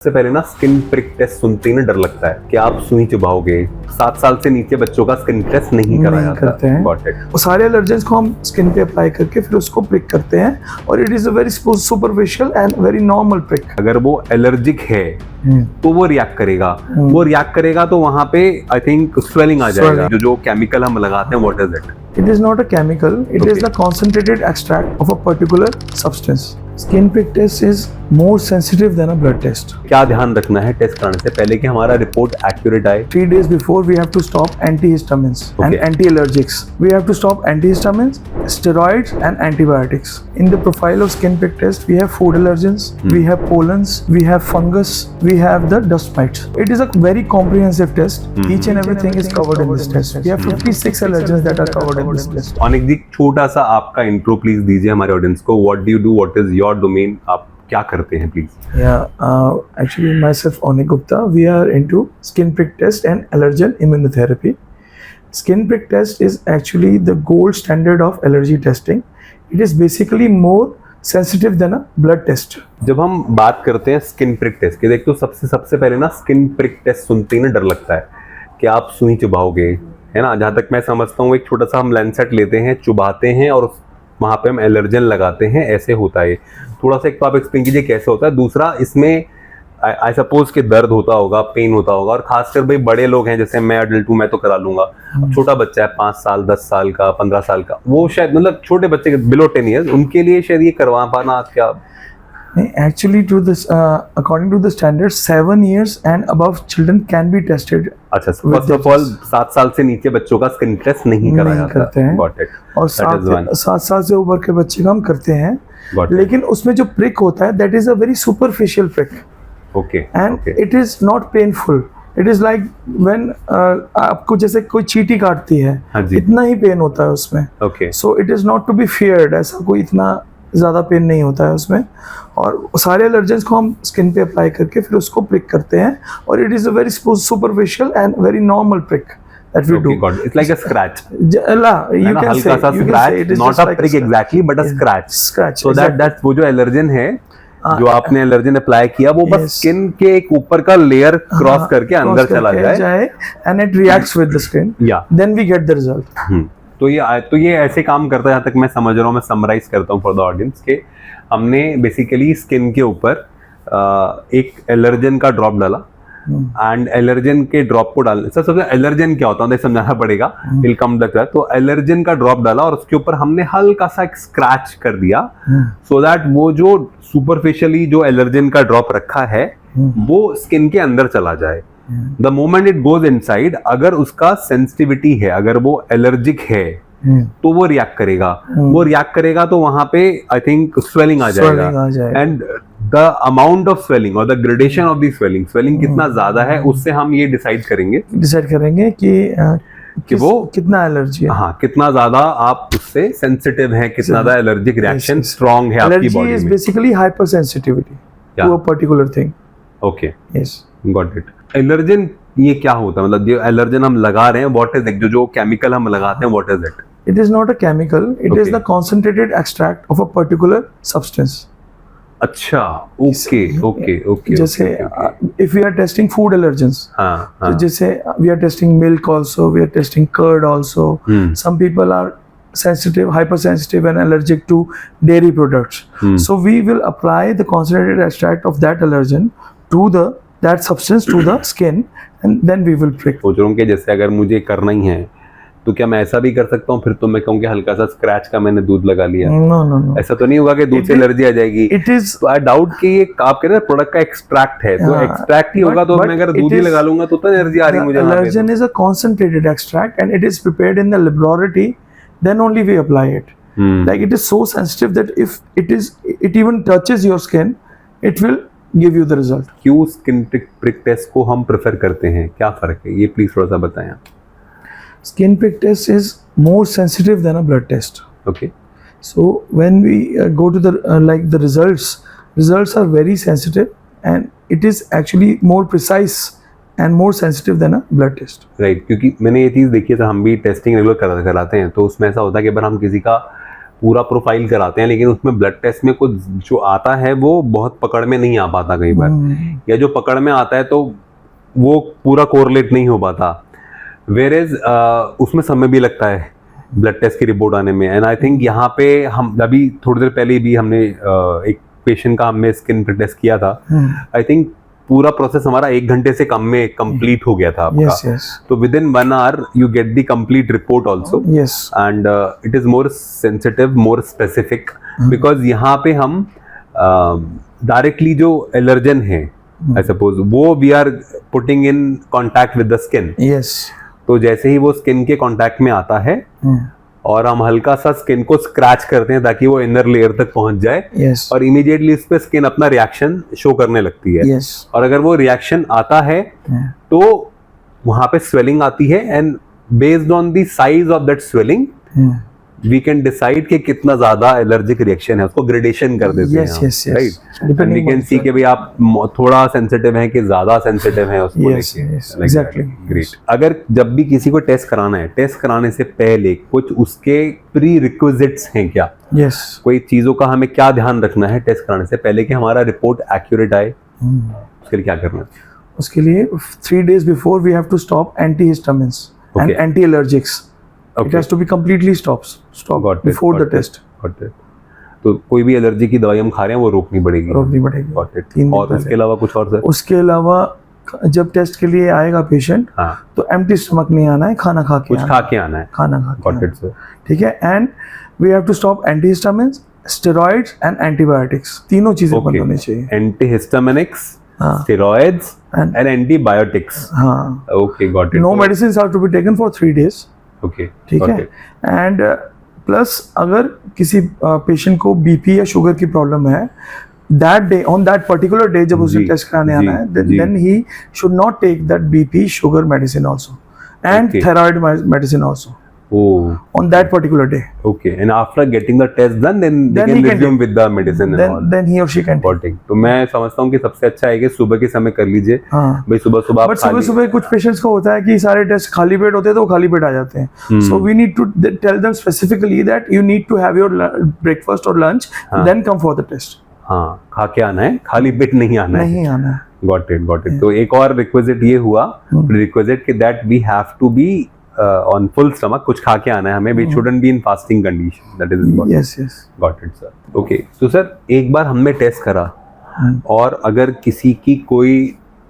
सबसे पहले ना स्किन प्रिक टेस्ट सुनते ही ना डर लगता है कि आप सुई चुभाओगे। 7 साल से नीचे बच्चों का स्किन टेस्ट नहीं कराया करते हैं। वो सारे एलर्जेंस को हम स्किन पे अप्लाई करके फिर उसको प्रिक करते हैं और it is a very superficial and very normal prick. अगर वो एलर्जिक है तो वो रिएक्ट करेगा तो वहां पे आई थिंक स्वेलिंग आ जाएगा। जो केमिकल हम लगाते हैं what is it? It is not a chemical, it is the concentrated extract of a particular substance. Skin prick test is more sensitive than a blood test. क्या ध्यान रखना है टेस्ट कराने से पहले कि हमारा रिपोर्ट एक्यूरेट आए? 3 days before we have to stop antihistamines and anti-allergics. We have to stop antihistamines, steroids and antibiotics. In the profile of skin prick test, we have food allergens, we have pollens, we have fungus, we have the dust mites. It is a very comprehensive test. Each and everything is covered in this test. We have 56 allergens that are covered in this test. Anik जी, छोटा सा आपका intro please दीजिए हमारे audience को। What do you do, what is your domain, आप क्या करते हैं please? Actually myself Anik Gupta, we are into skin prick test and allergen immunotherapy. Skin prick test is actually the gold standard of allergy testing. It is basically more sensitive than a blood test. जब हम बात करते हैं skin prick test की, देख तो सबसे पहले ना स्किन प्रिक टेस्ट सुनते ही ना डर लगता है कि आप सुई चुभाओगे, है ना। जहाँ तक मैं समझता हूँ एक छोटा सा हम लेंसेट लेते हैं, चुभाते हैं और वहाँ पे हम एलर्जन लगाते हैं, ऐसे होता है। थोड़ा सा एक तो आप एक्सप्लेन कीजिए कैसे होता है। दूसरा, इसमें आई सपोज कि दर्द होता होगा, पेन होता होगा, और खासकर भाई बड़े लोग हैं जैसे मैं अडल्ट हूँ, मैं तो करा लूंगा। अब छोटा बच्चा है 5 साल 10 साल का 15 साल का, वो शायद मतलब छोटे बच्चे बिलो 10 ईयर्स, उनके लिए शायद ये करवा पाना क्या? Actually, to this, according to the standards, 7 years and above children can be tested. अच्छा, फर्स्ट ऑफ ऑल 7 साल से नीचे बच्चों का स्किन टेस्ट नहीं कराया करते हैं। Got it. और 7 साल से ऊपर के बच्चे का हम करते हैं। लेकिन उसमें जो प्रिक होता है, that is a very superficial prick. Okay. And it is not painful. It is like when आपको जैसे कोई चींटी काटती है, इतना ही पेन होता है उसमें। Okay. So it is not to be feared. ऐसा कोई इतना ज़्यादा पेन नहीं होता है उसमें। और सारे एलर्जेंस को हम स्किन पे अप्लाई करके फिर उसको प्रिक करते हैं और it is a very superficial and very normal prick that we do. It's like a scratch. You can say, it is not a prick exactly, but a scratch. So that वो जो allergen है, जो आपने allergen apply किया, वो बस skin के एक ऊपर का लेयर क्रॉस करके अंदर चला जाए and it reacts with the skin. Then we get the result. तो ये ऐसे काम करता है, जहाँ तक मैं समझ रहा हूँ, मैं समराइज करता हूँ फॉर द ऑडियंस के हमने बेसिकली स्किन के ऊपर एक एलर्जन का ड्रॉप डाला एंड एलर्जन के ड्रॉप को डालने सबसे एलर्जन क्या होता है समझाना पड़ेगा। Will come the class. तो एलर्जन का ड्रॉप डाला और उसके ऊपर हमने हल्का सा एक स्क्रैच कर दिया सो दैट वो जो सुपरफिशियली जो एलर्जन का ड्रॉप रखा है वो स्किन के अंदर चला जाए। The moment it goes inside, अगर उसका सेंसिटिविटी है, अगर वो एलर्जिक है तो वो रिएक्ट करेगा तो वहां पे आई थिंक स्वेलिंग आ जाएगा। And the amount of swelling और the gradation of the swelling कितना ज्यादा है, उससे हम ये डिसाइड करेंगे कि वो कितना एलर्जी है। हाँ, कितना ज्यादा आप उससे सेंसिटिव हैं, कितना ज्यादा एलर्जिक रिएक्शन स्ट्रांग है आपकी बॉडी में। Allergy is basically hyper sensitivity to a particular thing. Okay, yes, got it. Allergen ये क्या होता है, मतलब जो एलर्जन हम लगा रहे हैं व्हाट इज इट? जो केमिकल हम लगाते हैं what is it? It is not a chemical, it is the concentrated extract of a particular substance. अच्छा, okay. जैसे if we are testing food allergens, तो जैसे we are testing milk also, we are testing curd also. Some people are sensitive, hypersensitive and allergic to dairy products. So we will apply the concentrated extract of that allergen to that substance to the skin and then we will prick. सोच रहा हूँ कि जैसे अगर मुझे करना ही है तो क्या मैं ऐसा भी कर सकता हूँ? फिर तो मैं कहूँ कि हल्का सा स्क्रैच का मैंने दूध लगा लिया। No. ऐसा तो नहीं होगा कि दूध से एलर्जी आ जाएगी? It is. तो आई डाउट कि ये आप कह रहे हैं प्रोडक्ट का एक्सट्रैक्ट है, तो एक्सट्रैक्ट ही होगा तो मैं अगर दूध ही लगा लूंगा तो एलर्जी आ रही है मुझे। Allergen is a concentrated extract and it is prepared in the laboratory, then only we apply it. Like it is so sensitive that if it even touches your skin, it will give you the result. क्यों skin prick test को हम prefer करते हैं, क्या फर्क है, ये please थोड़ा सा बताएं। Skin prick test is more sensitive than a blood test. Okay. So when we go to the results are very sensitive and it is actually more precise and more sensitive than a blood test. Right, क्योंकि मैंने ये चीज़ देखी है, तो हम भी testing regular कराते हैं, तो उसमें ऐसा होता है कि अगर हम किसी का पूरा प्रोफाइल कराते हैं, लेकिन उसमें ब्लड टेस्ट में कुछ जो आता है वो बहुत पकड़ में नहीं आ पाता कई बार, या जो पकड़ में आता है तो वो पूरा कोरिलेट नहीं हो पाता, वेयर एज उसमें समय भी लगता है ब्लड टेस्ट की रिपोर्ट आने में। एंड आई थिंक यहाँ पे हम अभी थोड़ी देर पहले भी हमने एक पेशेंट का हमने स्किन टेस्ट किया था, आई थिंक पूरा प्रोसेस हमारा 1 घंटे से कम में कंप्लीट हो गया था आपका। yes. तो within 1 hour you get the complete report also, yes. And it is more sensitive, more specific, because यहाँ पे हम डायरेक्टली जो एलर्जन है आई सपोज वो we are putting in contact with the skin. yes. तो जैसे ही वो skin के कांटेक्ट में आता है और हम हल्का सा स्किन को स्क्रैच करते हैं ताकि वो इनर लेयर तक पहुंच जाए, yes. और इमीडिएटली इस पे स्किन अपना रिएक्शन शो करने लगती है, yes. और अगर वो रिएक्शन आता है तो वहां पे स्वेलिंग आती है, and based on the size of that swelling we can decide कि कितना ज्यादा एलर्जिक रिएक्शन है, उसको ग्रेडेशन कर देते yes, हैं, yes, yes. Right, and we can see कि भाई आप थोड़ा सेंसिटिव हैं कि ज्यादा सेंसिटिव हैं उसको yes, लेके। yes, exactly. ग्रेट। अगर जब भी किसी को टेस्ट कराना है, टेस्ट कराने से पहले कुछ उसके प्री रिक्विजिट्स हैं क्या? yes. कोई चीजों का हमें क्या ध्यान रखना है टेस्ट कराने से पहले कि हमारा रिपोर्ट एक्यूरेट आए? उसके लिए क्या करना है? उसके लिए 3 days before we have to stop antihistamines and Okay. anti-allergics. It has to be completely stopped Got it, before the got it, test. got it. तो कोई भी एलर्जी की दवाई हम खा रहे हैं वो रोकनी पड़ेगी। रोकनी पड़ेगी। Got it. 3 दिन और उसके पहले। अलावा कुछ और सर? उसके अलावा जब टेस्ट के लिए आएगा पेशेंट, हाँ, तो एम्प्टी स्टमक नहीं आना है, खाना खा के कुछ खा के आना है। खाना खा के Got आना it, sir. ठीक है। And we have to stop antihistamines, steroids and antibiotics, तीनों चीजें बंद होनी चाहिए। एंटीहिस्टामिनिक्स, हाँ। Steroids And- and antibiotics. हाँ। Okay, got it. No medicine have to be taken for 3 days। Okay, ठीक है। एंड प्लस अगर किसी पेशेंट को बीपी या शुगर की प्रॉब्लम है, that day on that particular day जब उसे जी, टेस्ट कराने आना है, जी। Then he should not take that BP sugar medicine also and Okay. Thyroid medicine also Oh, on that particular day. okay. And after getting the test done, then they Then can he can resume with the medicine and all. then he or she can take. Got it. तो मैं समझता हूँ कि सबसे अच्छा है कि सुबह के समय कर लीजिए। हाँ। भाई सुबह सुबह आप बट सुबह खाली- सुबह कुछ पेशेंट्स को होता है कि सारे टेस्ट खाली पेट होते हैं तो वो खाली पेट आ जाते हैं। So we need to tell them specifically that you need to have your breakfast और lunch, then come for the test. हाँ, खा के आना है, खाली पेट नहीं आना है। नहीं आना है। Got it, got it. तो एक और रिक्विजिट ये हुआ, रिक्विजिट कि that we have to be on full stomach, कुछ खा के आना है हमें, we shouldn't be in fasting condition, that is important. Yes yes. Got it sir. Okay, तो सर एक बार हमने टेस्ट करा और अगर किसी की कोई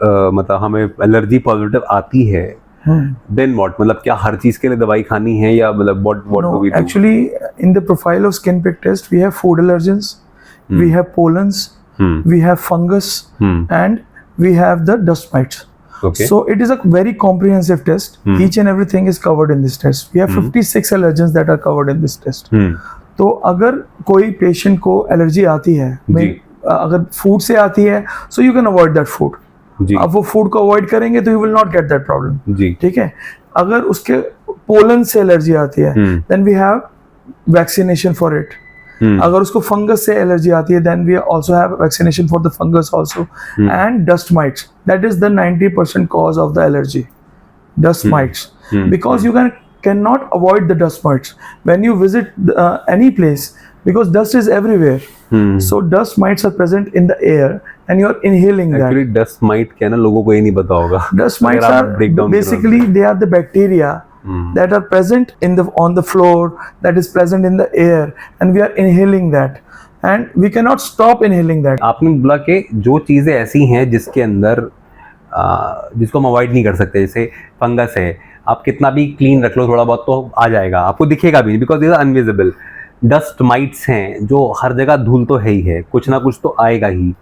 मतलब हमें एलर्जी पॉजिटिव आती है, देन व्हाट? मतलब क्या हर चीज के लिए दवाई खानी है या मतलब what do we do? Actually, in the profile of skin prick test, we have food allergens, we have pollens, we have fungus, and we have the dust mites. Okay. So it is a very comprehensive test. Each and everything is covered in this test. We have 56 allergens that are covered in this test. तो अगर कोई patient को allergy आती है, अगर food से आती है, so you can avoid that food. अब वो फूड को अवॉइड करेंगे तो you will not get that problem. ठीक है। अगर उसके पोलन से एलर्जी आती है, then we have vaccination for it. अगर उसको फंगस से एलर्जी आती है, then we also have vaccination for the fungus also. And dust mites, that is the 90% cause of the allergy. Dust mites, because you cannot avoid the dust mites when you visit any place, because dust is everywhere. So dust mites are present in the air and you are inhaling that. Actually dust mite क्या है ना, लोगों को ये नहीं पता होगा। Dust mites are basically they are the bacteria that are present on the floor, that is present in the air, and we are inhaling that, and we cannot stop inhaling that. आपने बोला कि जो चीजें ऐसी हैं जिसके अंदर जिसको हम अवॉइड नहीं कर सकते, जैसे फंगस है, आप कितना भी क्लीन रख लो थोड़ा बहुत तो आ जाएगा, आपको दिखेगा भी नहीं, because is invisible. Dust mites हैं जो हर जगह, धूल तो है ही है, कुछ ना कुछ तो आएगा ही।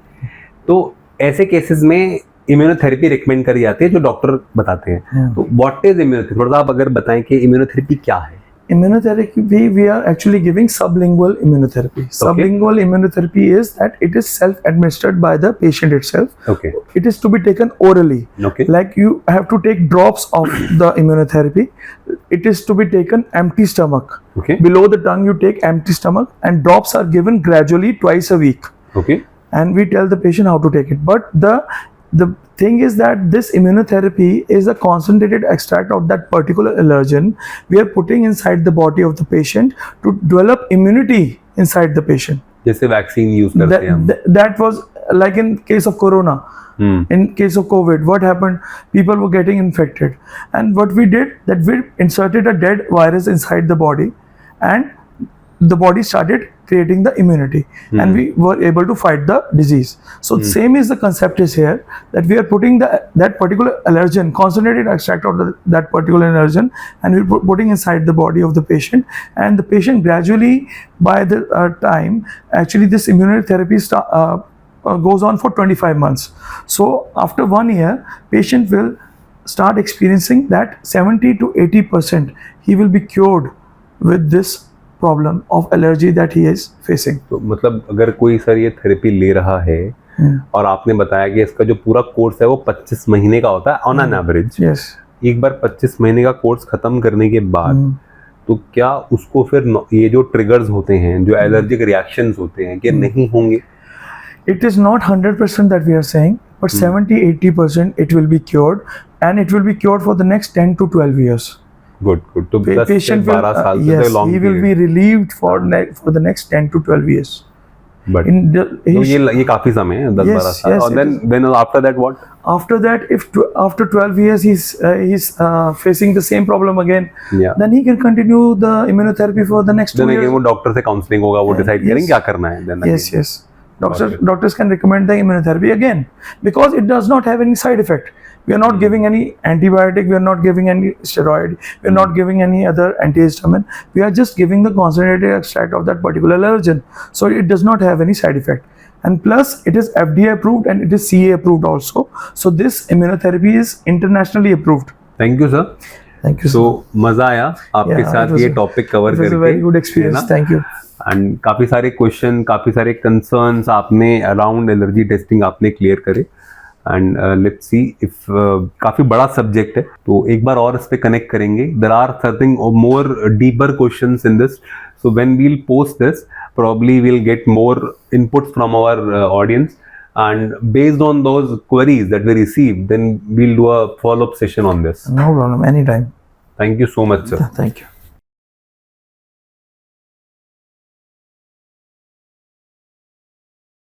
तो ऐसे केसेस में इम्यूनोथेरेपी रिकमेंड करी जाती है जो डॉक्टर बताते हैं। तो व्हाट इज इम्यूनोथेरेपी, थोड़ा सा आप अगर बताएं कि इम्यूनोथेरेपी क्या है? Immunotherapy, we are actually giving sublingual immunotherapy. Sublingual immunotherapy is that it is self-administered by the patient itself. Okay. It is to be taken orally. Okay. Like you have to take drops of the immunotherapy. It is to be taken empty stomach. Okay. Below the tongue, you take empty stomach, and drops are given gradually twice a week. Okay. And we tell the patient how to take it. But the the thing is that this immunotherapy is a concentrated extract of that particular allergen we are putting inside the body of the patient to develop immunity inside the patient. जैसे vaccine use करते हैं हम. That was like in case of corona. In case of COVID, what happened? People were getting infected, and what we did, that we inserted a dead virus inside the body, and the body started creating the immunity, and we were able to fight the disease. So same is the concept is here, that we are putting that particular allergen, concentrated extract of that particular allergen, and we're putting inside the body of the patient, and the patient gradually, by the time, actually this immunotherapy goes on for 25 months. So after 1 year, patient will start experiencing that 70 to 80% he will be cured with this problem of allergy that he is facing. तो मतलब अगर कोई sir ये therapy ले रहा है और आपने बताया कि इसका जो पूरा कोर्स है वो 25 महीने का होता है ऑन एन एवरेज. Yes. एक बार 25 महीने का कोर्स खत्म करने के बाद तो क्या उसको फिर ये जो ट्रिगर्स होते हैं, जो एलर्जिक रिएक्शंस होते हैं, कि नहीं होंगे? It is not 100% that we are saying, but 70-80% it will be cured, and it will be cured for the next 10 to 12 years. Good. तो 10 से Patient 12 will, साल से yes, long he will be relieved for the next 10 to 12 years. But तो ये काफी समय है, 10-12 साल. yes, और then after that what? After that, if after 12 years he's facing the same problem again, then he can continue the immunotherapy for the next 2 years. Then वो doctor से counselling होगा, वो डिसाइड करेंगे क्या करना है. Then yes. Doctors can recommend the immunotherapy again, because it does not have any side effect. We are not giving any antibiotic, we are not giving any steroid, we are not giving any other antihistamine. We are just giving the concentrated extract of that particular allergen. So it does not have any side effect. And plus, it is FDA approved and it is CA approved also. So this immunotherapy is internationally approved. Thank you, sir. Thank you. So मजा आया आपके साथ ये topic cover करके. It was a very good experience. Thank you. And काफ़ी सारे question, काफ़ी सारे कंसर्न्स आपने अराउंड एलर्जी टेस्टिंग आपने क्लियर करे. एंड लेट्स सी इफ काफ़ी बड़ा सब्जेक्ट है तो एक बार और इस पे कनेक्ट करेंगे. There are certain more deeper questions in this, so when we'll post this probably we'll get more inputs from our audience, and based on those queries that we receive, then we'll do a follow-up session on this. No problem, anytime. Thank you so much, sir. Thank you.